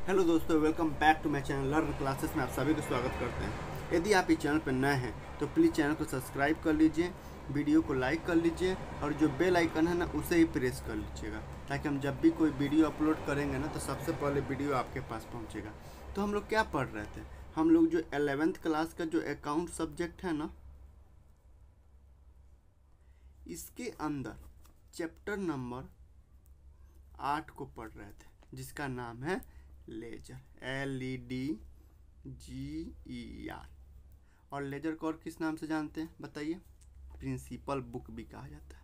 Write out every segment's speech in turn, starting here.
Hello दोस्तों, welcome back to my channel Learn Classes में आप सभी का स्वागत करते हैं। यदि आप इस चैनल पर नए हैं तो प्लीज़ चैनल को सब्सक्राइब कर लीजिए, वीडियो को लाइक कर लीजिए और जो बेल आइकन है ना उसे ही प्रेस कर लीजिएगा, ताकि हम जब भी कोई वीडियो अपलोड करेंगे ना तो सबसे पहले वीडियो आपके पास पहुंचेगा। तो हम लोग क्या पढ़ रहे थे, हम लोग जो 11th क्लास का जो अकाउंट सब्जेक्ट है ना, इसके अंदर चैप्टर नंबर 8 को पढ़ रहे थे, जिसका नाम है लेजर, LEDGER। और लेजर को और किस नाम से जानते हैं बताइए? प्रिंसिपल बुक भी कहा जाता है,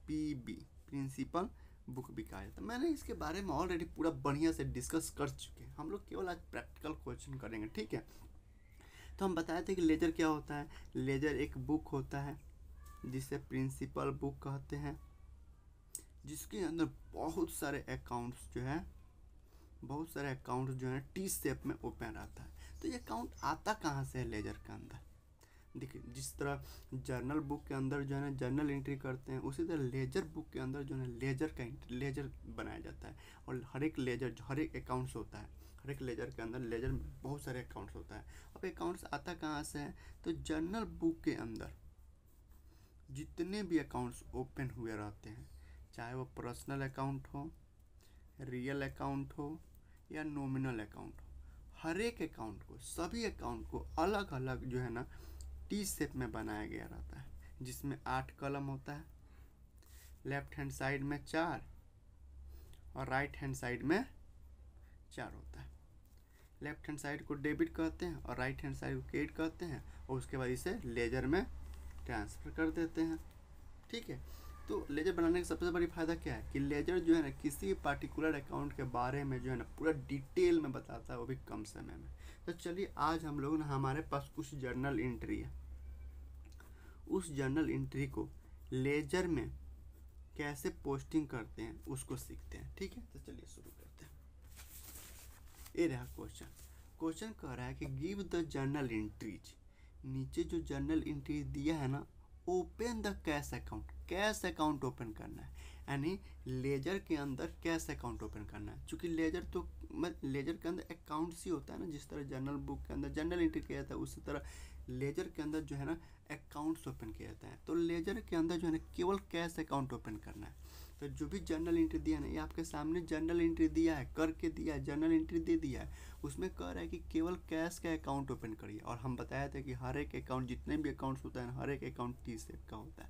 PB, प्रिंसिपल बुक भी कहा जाता है। मैंने इसके बारे में ऑलरेडी पूरा बढ़िया से डिस्कस कर चुके हैं। हम लोग केवल आज प्रैक्टिकल क्वेश्चन करेंगे, ठीक है? तो हम बताए थे कि लेजर क्या होता है। लेजर एक बुक होता है जिसे प्रिंसिपल बुक कहते हैं, जिसके अंदर बहुत सारे अकाउंट्स जो है टी शेप में ओपन रहता है। तो ये अकाउंट आता कहाँ से है लेजर के अंदर? देखिए, जिस तरह जर्नल बुक के अंदर जो है ना जर्नल एंट्री करते हैं, उसी तरह लेजर बुक के अंदर जो है लेजर बनाया जाता है। और हर एक अकाउंट्स होता है, हर एक लेजर के अंदर लेजर में बहुत सारे अकाउंट्स होता है। अब अकाउंट्स आता कहाँ से है? तो जर्नल बुक के अंदर जितने भी अकाउंट्स ओपन हुए रहते हैं, चाहे वो पर्सनल अकाउंट हो, रियल अकाउंट हो या नॉमिनल अकाउंट हो, हर एक अकाउंट को, सभी अकाउंट को अलग अलग जो है ना टी शेप में बनाया गया रहता है, जिसमें 8 कॉलम होता है। लेफ्ट हैंड साइड में 4 और राइट हैंड साइड में 4 होता है। लेफ्ट हैंड साइड को डेबिट कहते हैं और राइट हैंड साइड को क्रेडिट कहते हैं, और उसके बाद इसे लेजर में ट्रांसफ़र कर देते हैं, ठीक है? तो लेजर बनाने का सबसे बड़ी फ़ायदा क्या है कि लेजर जो है ना किसी पार्टिकुलर अकाउंट के बारे में जो है ना पूरा डिटेल में बताता है, वो भी कम समय में। तो चलिए, आज हम लोग ना, हमारे पास कुछ जर्नल एंट्री है, उस जर्नल एंट्री को लेजर में कैसे पोस्टिंग करते हैं उसको सीखते हैं, ठीक है? तो चलिए शुरू करते हैं। ये रहा क्वेश्चन कह रहा है कि गिव द जर्नल एंट्रीज। नीचे जो जर्नल एंट्री दिया है ना, open the cash account, cash account open करना है, यानी लेजर के अंदर कैश अकाउंट ओपन करना है। चूँकि लेजर के अंदर अकाउंट्स ही होता है ना, जिस तरह जर्नल बुक के अंदर जर्नल एंट्री किया जाता है, उसी तरह लेजर के अंदर जो है ना अकाउंट्स ओपन किया जाता है। तो लेजर के अंदर जो है ना केवल कैश अकाउंट ओपन करना है। तो जो भी जर्नल एंट्री दिया है ना, ये आपके सामने जर्नल एंट्री दिया है, करके दिया है, जर्नल एंट्री दे दिया है, उसमें कह रहा है कि केवल कैश का अकाउंट ओपन करिए। और हम बताया था कि हर एक अकाउंट, जितने भी अकाउंट्स होता है, हर एक अकाउंट टी शेप का होता है,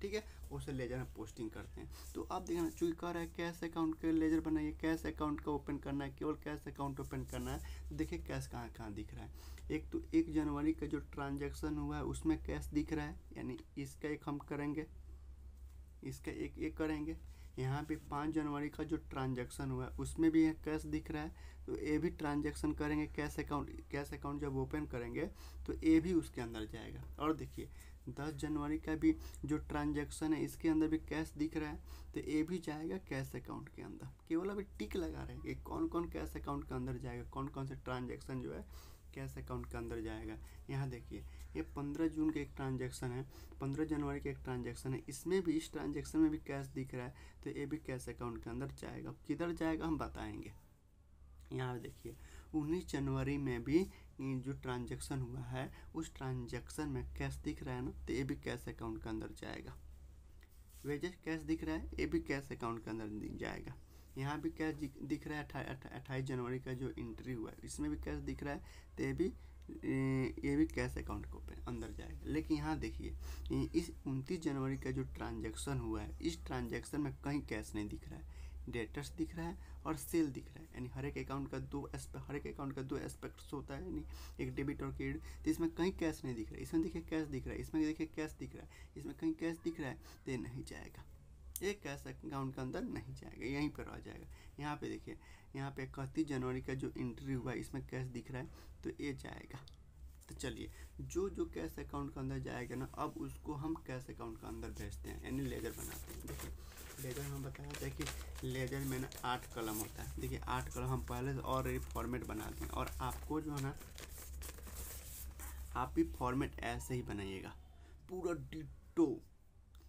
ठीक है? उसे लेजर में पोस्टिंग करते हैं। तो आप देखना, चूँकि कह रहा है कैश अकाउंट के लेजर बनाइए, कैश अकाउंट का ओपन करना है, केवल कैश अकाउंट ओपन करना है। तो देखिए कैश कहाँ कहाँ दिख रहा है। एक तो 1 जनवरी का जो ट्रांजैक्शन हुआ है उसमें कैश दिख रहा है, यानी इसका एक हम करेंगे, इसका एक करेंगे। यहाँ पे 5 जनवरी का जो ट्रांजैक्शन हुआ है उसमें भी कैश दिख रहा है, तो ये भी ट्रांजैक्शन करेंगे। कैश अकाउंट जब ओपन करेंगे तो ये भी उसके अंदर जाएगा। और देखिए 10 जनवरी का भी जो ट्रांजैक्शन है, इसके अंदर भी कैश दिख रहा है, तो ये भी जाएगा कैश अकाउंट के अंदर। केवल अभी टिक लगा रहे हैं कि कौन कौन कैश अकाउंट के अंदर जाएगा, कौन कौन से ट्रांजैक्शन जो है कैश अकाउंट के अंदर जाएगा। यहाँ देखिए, ये 15 जून का एक ट्रांजैक्शन है, 15 जनवरी का एक ट्रांजैक्शन है, इसमें भी, इस ट्रांजैक्शन में भी कैश दिख रहा है, तो ये भी कैश अकाउंट के अंदर जाएगा। किधर जाएगा हम बताएंगे। यहाँ देखिए 19 जनवरी में भी जो ट्रांजैक्शन हुआ है, उस ट्रांजैक्शन में कैश दिख रहा है ना, तो ये भी कैश अकाउंट के अंदर जाएगा। वेजेस कैश दिख रहा है, ये भी कैश अकाउंट के अंदर जाएगा। यहाँ भी कैश दिख रहा है, 28 जनवरी का जो एंट्री हुआ है, इसमें भी कैश दिख रहा है, तो ये भी कैश अकाउंट के अंदर जाएगा। लेकिन यहाँ देखिए, इस 29 जनवरी का जो ट्रांजैक्शन हुआ है, इस ट्रांजैक्शन में कहीं कैश नहीं दिख रहा है, डेटर्स दिख रहा है और सेल दिख रहा है। यानी हर एक अकाउंट का दो एस्पेक्ट्स होता है, यानी एक डेबिट और क्रेडिट। तो इसमें कहीं कैश नहीं दिख रहा है, इसमें देखिए कैश दिख रहा है, इसमें देखिए कैश दिख रहा है, इसमें कहीं कैश दिख रहा है, तो ये नहीं जाएगा, ये कैश अकाउंट के अंदर नहीं जाएगा, यहीं पर रह जाएगा। यहाँ पे देखिए, यहाँ पे 31 जनवरी का जो एंट्री हुआ है, इसमें कैश दिख रहा है, तो ये जाएगा। तो चलिए, जो जो कैश अकाउंट के अंदर जाएगा ना, अब उसको हम कैश अकाउंट के अंदर भेजते हैं, यानी लेजर बनाते हैं। देखिए लेजर हम बताया था कि लेजर में ना 8 कलम होता है। देखिए 8 कलम हम पहले से और फॉर्मेट बना दें, और आपको जो है ना, आप भी फॉर्मेट ऐसे ही बनाइएगा, पूरा डिटो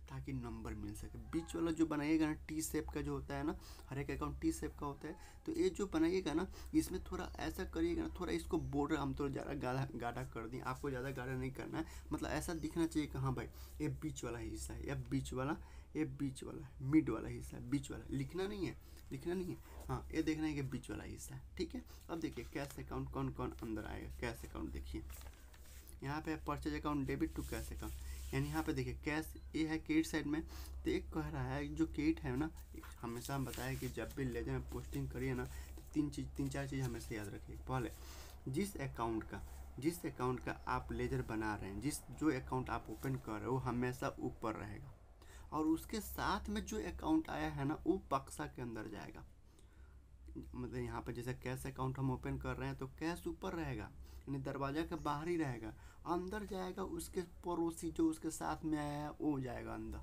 ताकि नंबर मिल सके। बीच वाला जो बनाइएगा ना टी शेप का जो होता है ना, हर एक अकाउंट टी शेप का होता है, तो ये जो बनाइएगा ना इसमें थोड़ा ऐसा करिएगा ना, थोड़ा इसको बॉर्डर हम तो ज़्यादा गाढ़ा गाढ़ा कर दिए, आपको ज़्यादा गाढ़ा नहीं करना है, मतलब ऐसा दिखना चाहिए कि हाँ भाई ये बीच वाला हिस्सा है, या बीच वाला, ये बीच वाला है, मिड वाला हिस्सा है, बीच वाला लिखना नहीं है, लिखना नहीं है, हाँ ये देखना है कि बीच वाला हिस्सा है, ठीक है। अब देखिए कैश अकाउंट कौन कौन अंदर आएगा। कैश अकाउंट देखिए यहाँ पे purchase account debit to cash account, यानी यहाँ पे देखिए कैश ये है क्रेडिट साइड में, तो एक कह रहा है जो क्रेडिट है ना, हमेशा हम बताया कि जब भी लेजर में पोस्टिंग करिए ना तो तीन चार चीज़ हमेशा याद रखिए। पहले जिस अकाउंट का आप लेजर बना रहे हैं, जो अकाउंट आप ओपन कर रहे हो वो हमेशा ऊपर रहेगा, और उसके साथ में जो अकाउंट आया है ना वो बक्सा के अंदर जाएगा। मतलब यहाँ पे जैसे कैश अकाउंट हम ओपन कर रहे हैं तो कैश ऊपर रहेगा, यानी दरवाजा के बाहर ही रहेगा, अंदर जाएगा उसके पड़ोसी जो उसके साथ में आया है वो जाएगा अंदर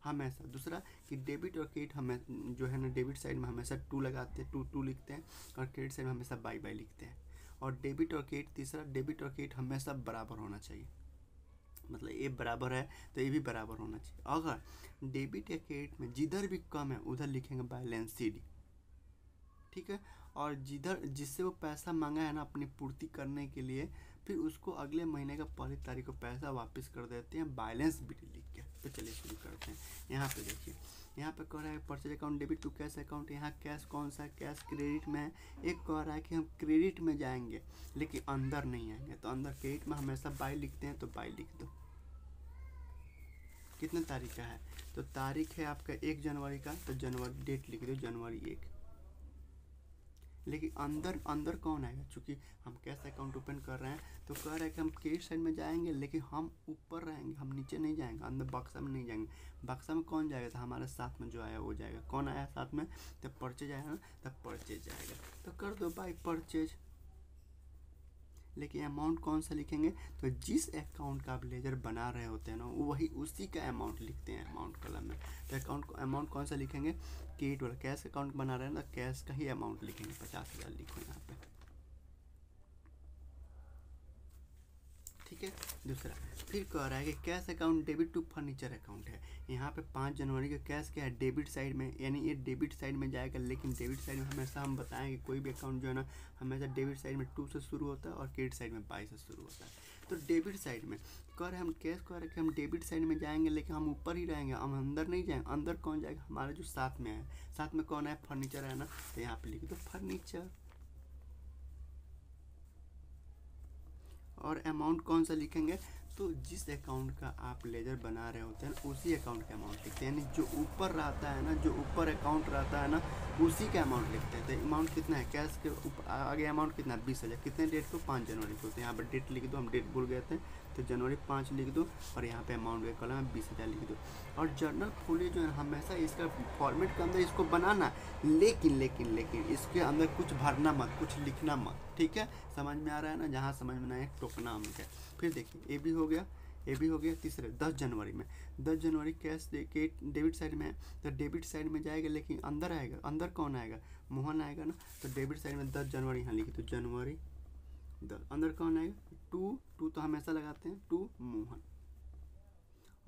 हमेशा। दूसरा कि डेबिट और क्रेडिट हमें जो है ना, डेबिट साइड में हमेशा टू लगाते हैं, टू लिखते हैं, और क्रेडिट साइड में हमेशा बाई बाई लिखते हैं। और डेबिट और क्रेडिट, तीसरा डेबिट और क्रेडिट हमेशा बराबर होना चाहिए, मतलब ये बराबर है तो ये भी बराबर होना चाहिए। अगर डेबिट या क्रेडिट में जिधर भी कम है उधर लिखेंगे बैलेंस CD, ठीक है। और जिससे वो पैसा मांगा है ना अपनी पूर्ति करने के लिए, फिर उसको अगले महीने का 1 तारीख को पैसा वापस कर देते हैं बैलेंस BD लिख के। तो चलिए शुरू करते हैं। यहाँ पे देखिए, यहाँ पे कह रहा है purchase account debit to cash account. यहाँ कैश कौन सा है? कैश क्रेडिट में है। एक कह रहा है कि हम क्रेडिट में जाएंगे लेकिन अंदर नहीं आएंगे, तो अंदर क्रेडिट में हमेशा बाई लिखते हैं, तो बाई लिख दो। कितने तारीख का है? तो तारीख है आपका 1 जनवरी का, तो जनवरी डेट लिख दो जनवरी 1। लेकिन अंदर कौन आएगा? चूँकि हम कैश अकाउंट ओपन कर रहे हैं तो कह रहा है कि हम क्रेडिट साइड में जाएंगे लेकिन हम ऊपर रहेंगे, हम नीचे नहीं जाएंगे, अंदर बक्सा में नहीं जाएंगे। बक्सा में कौन जाएगा? तो हमारे साथ में जो आया वो जाएगा। कौन आया साथ में? तब परचेज आया ना, तब परचेज जाएगा, तो कर दो बाई परचेज। लेकिन अमाउंट कौन सा लिखेंगे? तो जिस अकाउंट का आप लेजर बना रहे होते हैं ना वही उसी का अमाउंट लिखते हैं अमाउंट कॉलम में। तो अमाउंट कौन सा लिखेंगे? क्रेडिट वाला कैश अकाउंट बना रहे हैं ना, कैश का ही अमाउंट लिखेंगे। 50,000 लिखो यहाँ पे, ठीक है। दूसरा फिर कह रहा है कि cash account debit to furniture account है। यहाँ पे 5 जनवरी का कैश क्या है? डेबिट साइड में, यानी ये डेबिट साइड में जाएगा। लेकिन डेबिट साइड में हमेशा हम बताएंगे कोई भी अकाउंट जो है ना हमेशा डेबिट साइड में 2 से शुरू होता है और क्रेडिट साइड में 22 से शुरू होता है। तो डेबिट साइड में कह रहे हम कैश कह रहे कि हम डेबिट साइड में जाएंगे लेकिन हम ऊपर ही रहेंगे, हम अंदर नहीं जाएंगे। अंदर कौन जाएगा? हमारे जो साथ में है। साथ में कौन है? फर्नीचर है ना, तो यहाँ पे लिख दो फर्नीचर। और अमाउंट कौन सा लिखेंगे? तो जिस अकाउंट का आप लेजर बना रहे होते हैं उसी अकाउंट का अमाउंट लिखते हैं, यानी जो ऊपर रहता है ना, जो ऊपर अकाउंट रहता है ना उसी का अमाउंट लिखते हैं। तो अमाउंट कितना है? कैश के आगे अमाउंट कितना है? 20,000। कितने डेट को? 5 जनवरी को। तो यहाँ पर डेट लिख दो, हम डेट भूल गए थे, तो जनवरी 5 लिख दो, और यहाँ पे अमाउंट के कॉलम में 20,000 लिख दो। और जर्नल फोलियो जो है हमेशा इसका फॉर्मेट के अंदर इसको बनाना, लेकिन इसके अंदर कुछ भरना मत, कुछ लिखना मत, ठीक है। समझ में आ रहा है ना? जहाँ समझ में ना आए टोकना हमको। फिर देखिए ये भी हो गया। तीसरे 10 जनवरी में, 10 जनवरी कैश डेबिट साइड में है, तो डेबिट साइड में जाएगा लेकिन अंदर आएगा। अंदर कौन आएगा? मोहन आएगा ना, तो डेबिट साइड में 10 जनवरी यहाँ लिखी, तो जनवरी 10। अंदर कौन आएगा? 2 तो हमेशा लगाते हैं, 2 मोहन।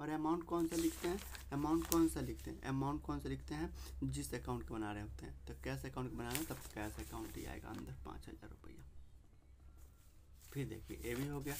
और अमाउंट कौन सा लिखते हैं? अमाउंट कौन सा लिखते हैं? जिस अकाउंट को बना रहे होते हैं। तो कैश अकाउंट बना रहे हैं तब कैश अकाउंट ही आएगा अंदर, 5,000 रुपया। फिर देखिए ये भी हो गया,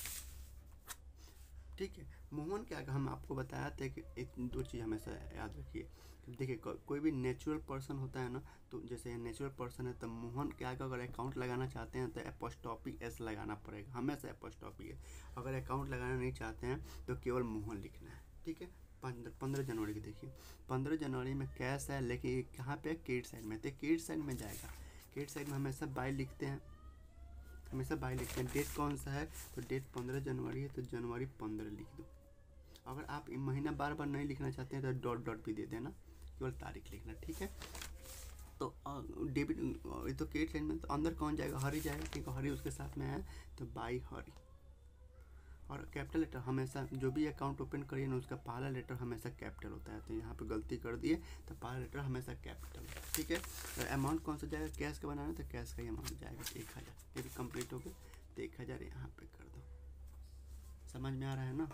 ठीक है। मोहन क्या, हम आपको बताया था कि 2 चीज़ हमेशा याद रखिए। देखिए कोई भी नेचुरल पर्सन होता है ना, तो जैसे नेचुरल पर्सन है तो मोहन क्या अगर अकाउंट लगाना चाहते हैं तो एपोस्ट्रोफी S लगाना पड़ेगा, हमेशा एपोस्ट्रोफी S। अगर अकाउंट लगाना नहीं चाहते हैं तो केवल मोहन लिखना है, ठीक है। 15 जनवरी की देखिए, 15 जनवरी में कैश है लेकिन कहाँ पे? क्रेडिट साइड में, तो क्रेडिट साइड में जाएगा। क्रेडिट साइड में हमेशा बाई लिखते हैं, डेट कौन सा है? तो डेट 15 जनवरी है, तो जनवरी 15 लिख दो। अगर आप महीना बार बार नहीं लिखना चाहते हैं तो डॉट भी दे देना, केवल तारीख लिखना, ठीक है। तो डेबिट ये तो क्रेडिट साइड में, तो अंदर कौन जाएगा? हरी जाएगा, क्योंकि हरी उसके साथ में है, तो बाई हरी। और कैपिटल लेटर हमेशा, जो भी अकाउंट ओपन करिए ना उसका पहला लेटर हमेशा कैपिटल होता है, तो यहाँ पे गलती कर दिए, तो पहला लेटर हमेशा कैपिटल, ठीक है। और अमाउंट कौन सा जाएगा? कैश का बनाना, तो कैश का ही अमाउंट जाएगा 1,000। ये भी कंप्लीट हो गया, तो 1,000 यहाँ पे कर दो। समझ में आ रहा है ना?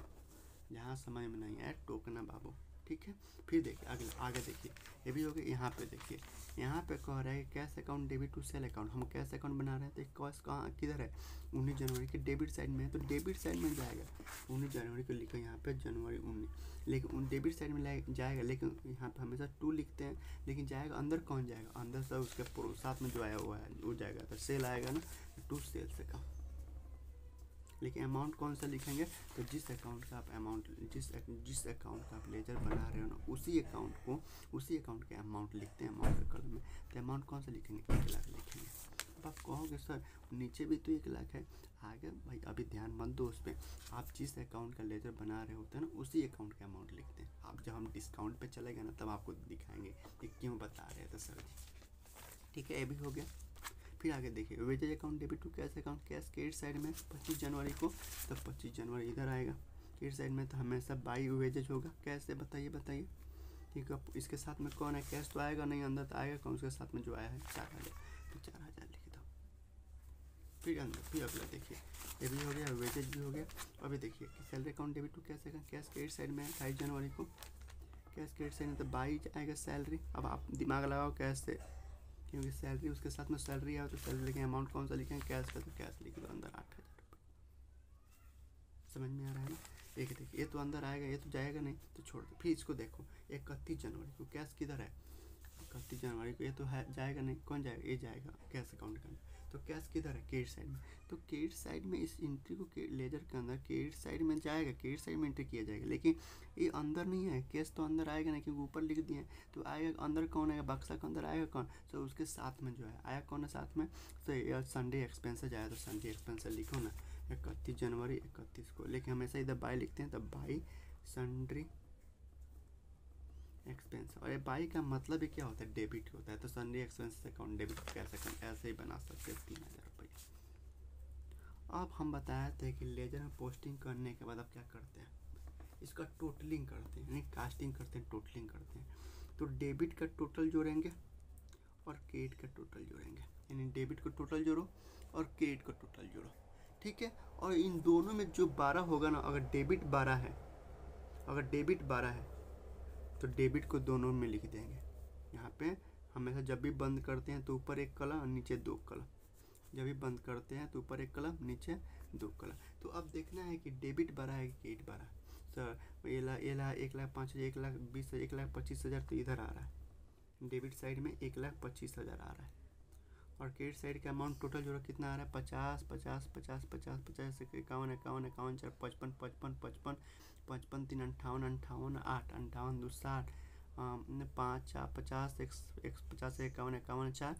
जहाँ समझ में नहीं आए टोकना बाबू, ठीक है। फिर देखिए आगे देखिए, ये भी हो गया। यहाँ पे देखिए, यहाँ पे कह रहा है cash account debit to sale account. हम कैश अकाउंट बना रहे हैं तो कैश कहाँ किधर है, 19 जनवरी के डेबिट साइड में है, तो डेबिट साइड में जाएगा। 19 जनवरी को लिखा यहाँ पे जनवरी 19, लेकिन डेबिट साइड में जाएगा, लेकिन यहाँ पे हमेशा 2 लिखते हैं, लेकिन जाएगा अंदर कौन जाएगा, अंदर सब उसके साथ में जो आया हुआ है वो जाएगा, तो सेल आएगा ना, टू सेल्स अकाउंट। लेकिन अमाउंट कौन सा लिखेंगे, तो जिस अकाउंट का आप अमाउंट जिस अकाउंट का आप लेजर बना रहे हो ना, उसी अकाउंट के अमाउंट लिखते हैं अमाउंट के कॉलम में। तो अमाउंट कौन सा लिखेंगे, 1 लाख लिखेंगे। अब आप कहोगे सर नीचे भी तो 1 लाख है, आगे भाई अभी ध्यान मत दो उस पर, आप जिस अकाउंट का लेजर बना रहे होते हैं ना, उसी अकाउंट का अमाउंट लिखते हैं। आप जब हम डिस्काउंट पे चले गए ना, तब आपको दिखाएंगे कि क्यों बता रहे थे सर जी, ठीक है। ये भी हो गया। फिर आगे देखिए, wages account debit to cash account, cash credit side में 25 जनवरी को, तो 25 जनवरी इधर आएगा क्रेडिट साइड में, तो हमेशा बाई वेजेज होगा कैश से। बताइए ठीक है। इसके साथ में कौन है, कैश तो आएगा नहीं, अंदर तो आएगा कौन, उसके साथ में जो आया है 4000, तो 4000 लिख दो। फिर अगला देखिए, ये भी हो गया, वेजेज भी हो गया। अभी देखिए salary account debit to cash account, cash credit side में है 28 जनवरी को, कैश क्रेडिट साइड में तो बाई आएगा सैलरी। अब आप दिमाग लगाओ कैश से, क्योंकि सैलरी उसके साथ में सैलरी आए तो सैलरी लिखें, अमाउंट कौन सा लिखें, कैश का, तो कैश लिख दो अंदर 8000 रुपये। समझ में आ रहा है ना। एक देखिए, ये तो अंदर आएगा, ये तो जाएगा नहीं, तो छोड़ दो। फिर इसको देखो, 31 जनवरी को कैश किधर है, 31 जनवरी को ये तो है जाएगा नहीं, कौन जाएगा, ये जाएगा कैश अकाउंट का, तो कैश किधर है, क्रेडिट साइड में। तो क्रेडिट साइड में इस एंट्री को लेजर के अंदर क्रेडिट साइड में जाएगा, क्रेडिट साइड में एंट्री किया जाएगा, लेकिन ये अंदर नहीं है, कैश तो अंदर आएगा नहीं क्योंकि ऊपर लिख दिए हैं, तो आएगा अंदर कौन आएगा, बक्सा के अंदर आएगा कौन, तो उसके साथ में जो है आया कौन है साथ में, तो संडे एक्सपेंसेस आया, तो संडे एक्सपेंसेस लिखो ना 31 जनवरी 31 को, लेकिन हमेशा इधर बाई लिखते हैं, तब बाई सन्ड्री एक्सपेंस। और ये बाई का मतलब ही क्या होता है, डेबिट होता है, तो Sunday expense account debit cash account ऐसे ही बना सकते हैं 3000 रुपये। अब हम बताए थे कि लेजर में पोस्टिंग करने के बाद आप क्या करते हैं, इसका टोटलिंग करते हैं, यानी कास्टिंग करते हैं, टोटलिंग करते हैं। तो डेबिट का टोटल जोड़ेंगे और क्रेडिट का टोटल जोड़ेंगे, यानी डेबिट का टोटल जोड़ो और क्रेडिट का टोटल जोड़ो, ठीक है। और इन दोनों में जो 12 होगा ना, अगर डेबिट 12 है तो डेबिट को दोनों में लिख देंगे। यहाँ पे हमेशा जब भी बंद करते हैं तो ऊपर 1 कलम और नीचे 2 कलम, जब भी बंद करते हैं तो ऊपर 1 कलम नीचे 2 कलम। तो अब देखना है कि डेबिट 12 है कि क्रेडिट 12 है। सर ये ला 1,05,000, 1,20,000, 1,25,000 तो इधर आ रहा है, डेबिट साइड में 1,25,000 आ रहा है, और क्रेडिट साइड का अमाउंट टोटल जो कितना आ रहा है 50 50 50 50 50 51 51 51 4 55 55 55 55 3 58 58 8 58 2 60 5 4 50 1 50 51 51 4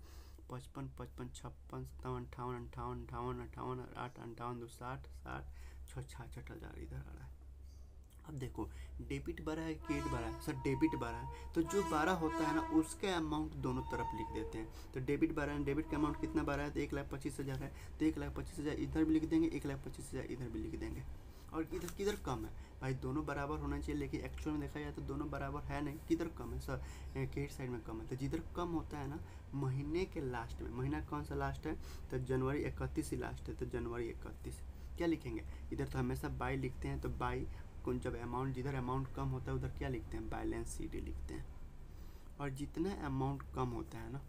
55 55 56 57 58 58 58 58 8 58 2 60 60 66,000 इधर आ रहा है। अब देखो डेबिट 12 है क्रेडिट 12 है, सर डेबिट 12 है तो जो 12 होता है ना उसके अमाउंट दोनों तरफ लिख देते हैं। तो डेबिट 12 है, डेबिट का अमाउंट कितना 12 है तो 1,25,000 है, तो 1,25,000 इधर भी लिख देंगे, 1,25,000 इधर भी लिख देंगे। और इधर किधर कम है भाई, दोनों बराबर होना चाहिए, लेकिन एक्चुअल में देखा जाए तो दोनों बराबर है नहीं, किधर कम है सर, क्रेडिट साइड में कम है। तो जिधर कम होता है ना महीने के लास्ट में, महीना कौन सा लास्ट है तो जनवरी 31 ही लास्ट है, तो जनवरी 31 क्या लिखेंगे, इधर तो हमेशा बाई लिखते हैं, तो बाई जब अमाउंट जिधर अमाउंट कम होता है उधर क्या लिखते हैं बैलेंस शीट लिखते हैं। और जितना अमाउंट कम होता है ना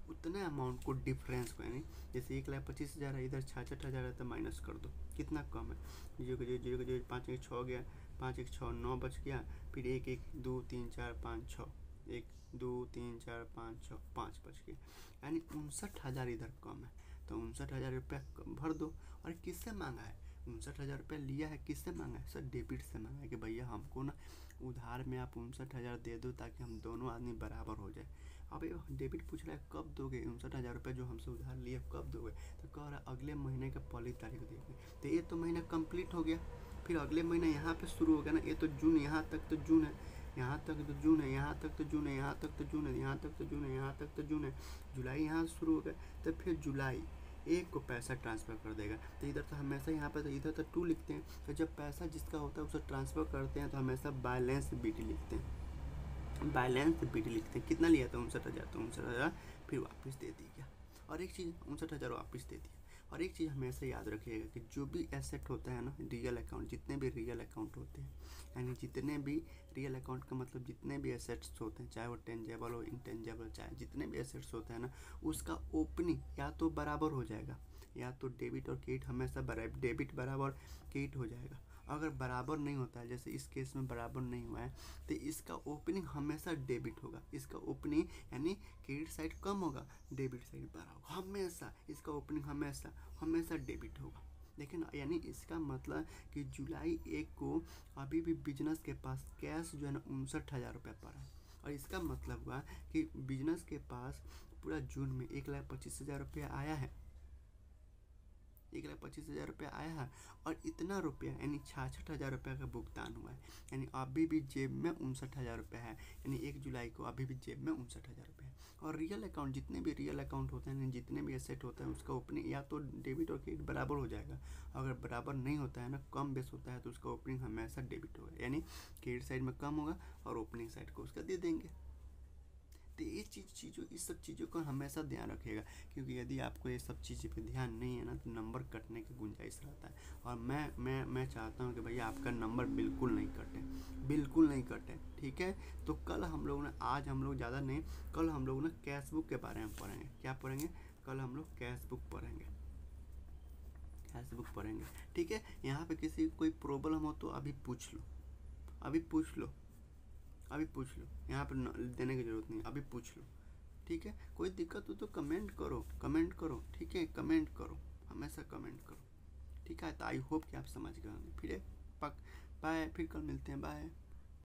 उतने अमाउंट को डिफरेंस को, यानी जैसे 1,25,000 है इधर 66,000 है तो माइनस कर दो कितना कम है, 0 0 0 5 1 6 गया, 5 1 6 9 बच गया, फिर 1 1 2 3 4 5 6 1 2 3 4 5 6 5 बच गया, यानी 59,000 इधर कम है, तो 59,000 रुपया भर दो। और किससे मांगा है 59,000 रुपया लिया है, किससे मांगा है सर डेबिट से मांगा है कि भैया हमको ना उधार में आप 59,000 दे दो ताकि हम दोनों आदमी बराबर हो जाए। अब ये डेबिट पूछ रहा है कब दोगे 59,000 रुपये जो हमसे उधार लिए कब दोगे, तो कह रहा है अगले महीने का 1 तारीख देंगे। तो ये तो महीना कंप्लीट हो गया, फिर अगले महीना यहाँ पे शुरू हो गया ना, ये तो जून, यहाँ तक तो जून है, यहाँ तक तो जून है, यहाँ तक तो जून है, यहाँ तक तो जून है, यहाँ तक तो जून है, यहाँ तक तो जून है, जुलाई यहाँ शुरू हो गया, तो फिर जुलाई 1 को पैसा ट्रांसफ़र कर देगा। तो इधर तो हमेशा यहाँ पे तो इधर तो 2 लिखते हैं, तो जब पैसा जिसका होता है उसे ट्रांसफ़र करते हैं तो हमेशा बैलेंस बीटी लिखते हैं, बैलेंस बीटी लिखते हैं। कितना लिया था 59,000, तो 59,000 फिर वापस दे दिया। और एक चीज़ 59,000 वापस दे दिया, और एक चीज़ हमेशा याद रखिएगा कि जो भी एसेट होता है ना, रियल अकाउंट, जितने भी रियल अकाउंट होते हैं, यानी जितने भी रियल अकाउंट का मतलब जितने भी एसेट्स होते हैं, चाहे वो टेंजेबल हो, इंटेंजेबल, चाहे जितने भी एसेट्स होते हैं ना, उसका ओपनिंग या तो बराबर हो जाएगा, या तो डेबिट और क्रेडिट हमेशा बराबर, डेबिट बराबर क्रेडिट हो जाएगा। अगर बराबर नहीं होता है, जैसे इस केस में बराबर नहीं हुआ है, तो इसका ओपनिंग हमेशा डेबिट होगा। इसका ओपनिंग यानी क्रेडिट साइड कम होगा, डेबिट साइड बड़ा होगा, हमेशा इसका ओपनिंग हमेशा हमेशा डेबिट होगा। देखिए ना, यानी इसका मतलब कि जुलाई 1 को अभी भी बिजनेस के पास कैश जो है ना 59,000 पड़ा है, और इसका मतलब हुआ कि बिजनेस के पास पूरा जून में 1,25,000 आया है, 1,25,000 आया है, और इतना रुपया यानी 66,000 का भुगतान हुआ है, यानी अभी भी जेब में 59,000 है, यानी 1 जुलाई को अभी भी जेब में 59,000 है। और रियल अकाउंट, जितने भी रियल अकाउंट होते हैं, जितने भी एसेट होते हैं, उसका ओपनिंग या तो डेबिट और क्रेडिट बराबर हो जाएगा। अगर बराबर नहीं होता है ना, कम बेस होता है, तो उसका ओपनिंग हमेशा डेबिट होगा, यानी क्रेडिट साइड में कम होगा और ओपनिंग साइड को उसका दे देंगे। तो ये इस सब चीज़ों का हमेशा ध्यान रखिएगा, क्योंकि यदि आपको ये सब चीज़ पे ध्यान नहीं है ना, तो नंबर कटने की गुंजाइश रहता है। और मैं चाहता हूँ कि भैया आपका नंबर बिल्कुल नहीं कटे, बिल्कुल नहीं कटे, ठीक है। तो कल हम लोग ना, आज हम लोग ज़्यादा नहीं, कल हम लोग ना कैश बुक के बारे में पढ़ेंगे। क्या पढ़ेंगे? कल हम लोग कैश बुक पढ़ेंगे, कैश बुक पढ़ेंगे, ठीक है। यहाँ पे किसी कोई प्रॉब्लम हो तो अभी पूछ लो, अभी पूछ लो, अभी पूछ लो, यहाँ पर देने की ज़रूरत नहीं, अभी पूछ लो, ठीक है। कोई दिक्कत हो तो कमेंट करो, कमेंट करो, ठीक है, कमेंट करो, हमेशा कमेंट करो, ठीक है। तो आई होप कि आप समझ गए होंगे। फिर पक बाय, फिर कल मिलते हैं, बाय।